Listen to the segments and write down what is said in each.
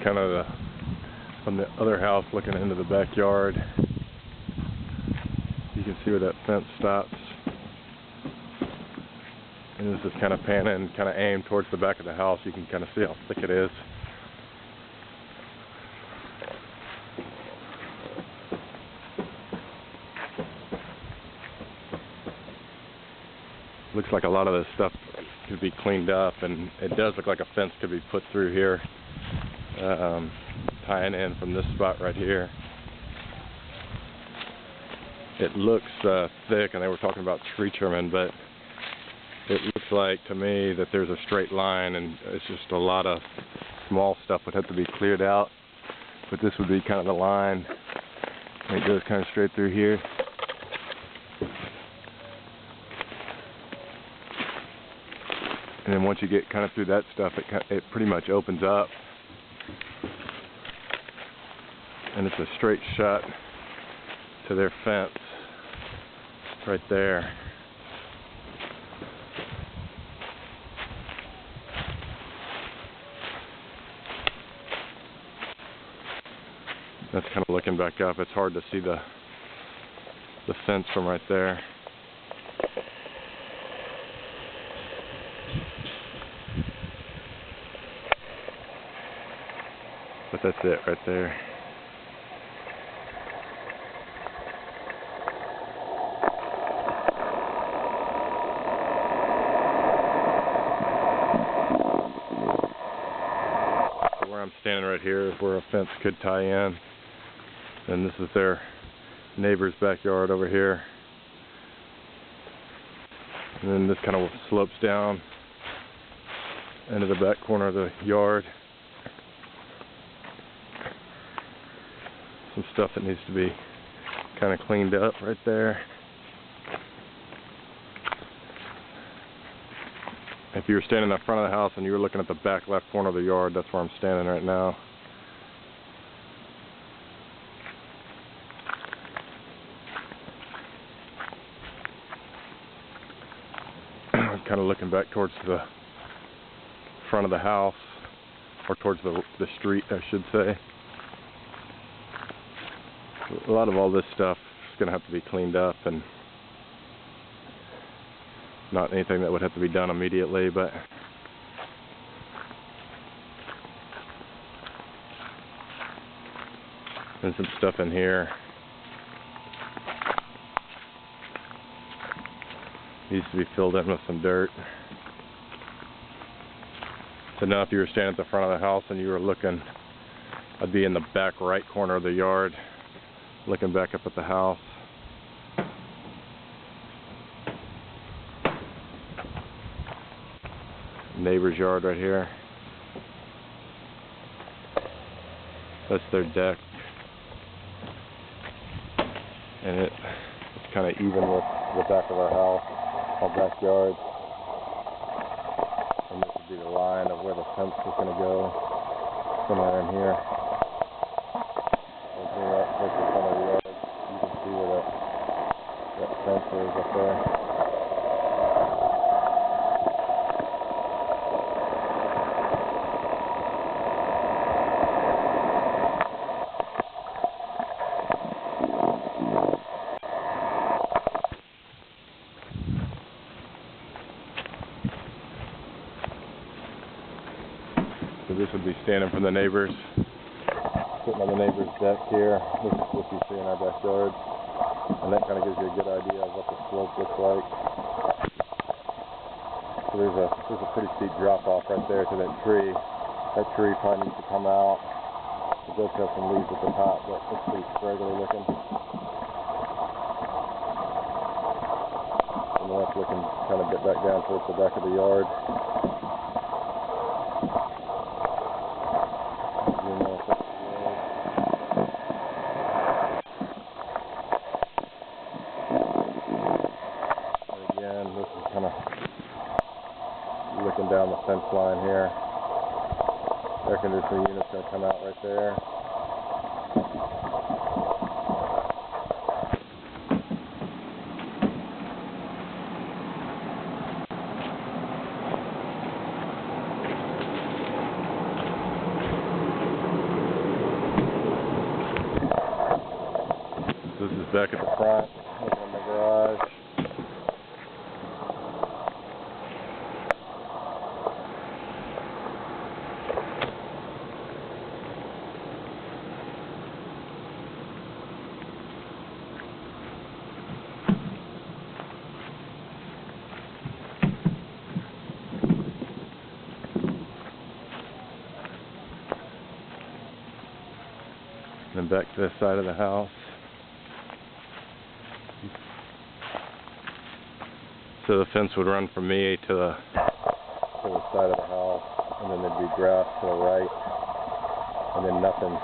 kind of from the other house looking into the backyard. You can see where that fence stops. And this is kind of panning, kind of aimed towards the back of the house. You can kind of see how thick it is. Looks like a lot of this stuff could be cleaned up, and it does look like a fence could be put through here, tying in from this spot right here. It looks thick, and they were talking about tree trimming, but it looks like to me that there's a straight line, and it's just a lot of small stuff would have to be cleared out. But this would be kind of the line, and it goes kind of straight through here. And then once you get kind of through that stuff, it pretty much opens up, and it's a straight shot to their fence right there. That's kind of looking back up. It's hard to see the fence from right there. But that's it right there. So where I'm standing right here is where a fence could tie in. And this is their neighbor's backyard over here. And then this kind of slopes down into the back corner of the yard. Some stuff that needs to be kind of cleaned up right there. If you were standing in front of the house and you were looking at the back left corner of the yard, that's where I'm standing right now. Kind of looking back towards the front of the house, or towards the street, I should say. A lot of all this stuff is going to have to be cleaned up, and not anything that would have to be done immediately, but and some stuff in here needs to be filled in with some dirt. So now if you were standing at the front of the house and you were looking, I'd be in the back right corner of the yard, looking back up at the house. Neighbor's yard right here. That's their deck. And it's kind of even with the back of our house, our backyard. And this would be the line of where the fence is going to go, somewhere in here. Right towards the front of the yard. You can see where that fence is up there. So this would be standing from the neighbors, sitting on the neighbor's deck here. This is what you see in our backyard, and that kind of gives you a good idea of what the slope looks like. So there's a pretty steep drop off right there to that tree. That tree probably needs to come out. It does have some leaves at the top, but it's pretty scraggly looking. And then that's looking kind of bit back down towards the back of the yard. This is kind of looking down the fence line here. Air conditioning unit's going to come out right there. back at the front, looking in the garage. And then back to this side of the house. So the fence would run from me to the side of the house, and then there'd be grass to the right, and then nothing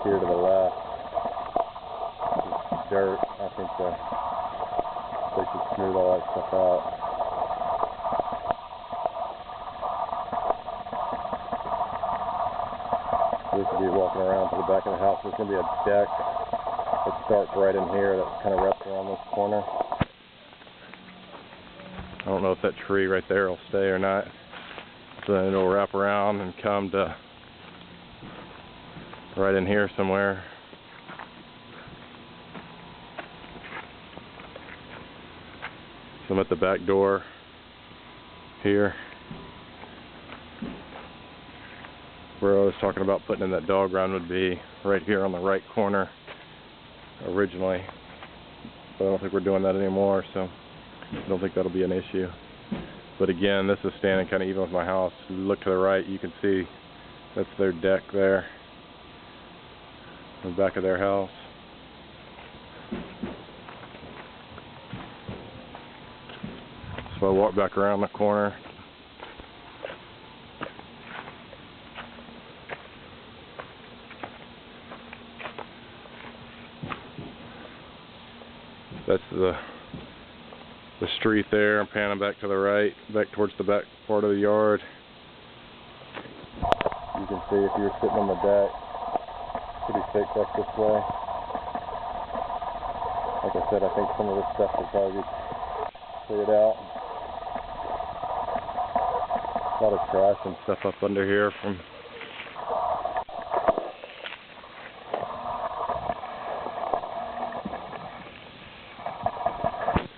here to the left. Just dirt. I think they should smooth all that stuff out. This would be walking around to the back of the house. There's going to be a deck that starts right in here that kind of wraps around this corner. I don't know if that tree right there will stay or not. So then it'll wrap around and come to right in here somewhere. So I'm at the back door here, where I was talking about putting in that dog run would be right here on the right corner originally. But I don't think we're doing that anymore, so I don't think that'll be an issue. But again, this is standing kind of even with my house. If you look to the right, you can see that's their deck there, the back of their house. So I walk back around the corner. That's the street there. I'm panning back to the right, back towards the back part of the yard. You can see if you're sitting on the deck, pretty thick back this way. Like I said, I think some of this stuff will probably be cleared out. A lot of trash and stuff up under here from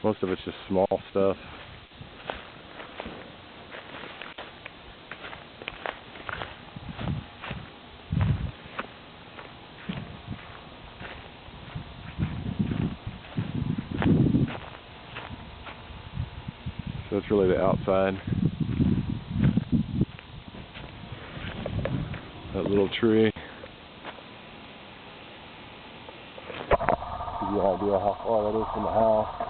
most of it's just small stuff. So it's really the outside. That little tree. Give you an idea how far that is from the house.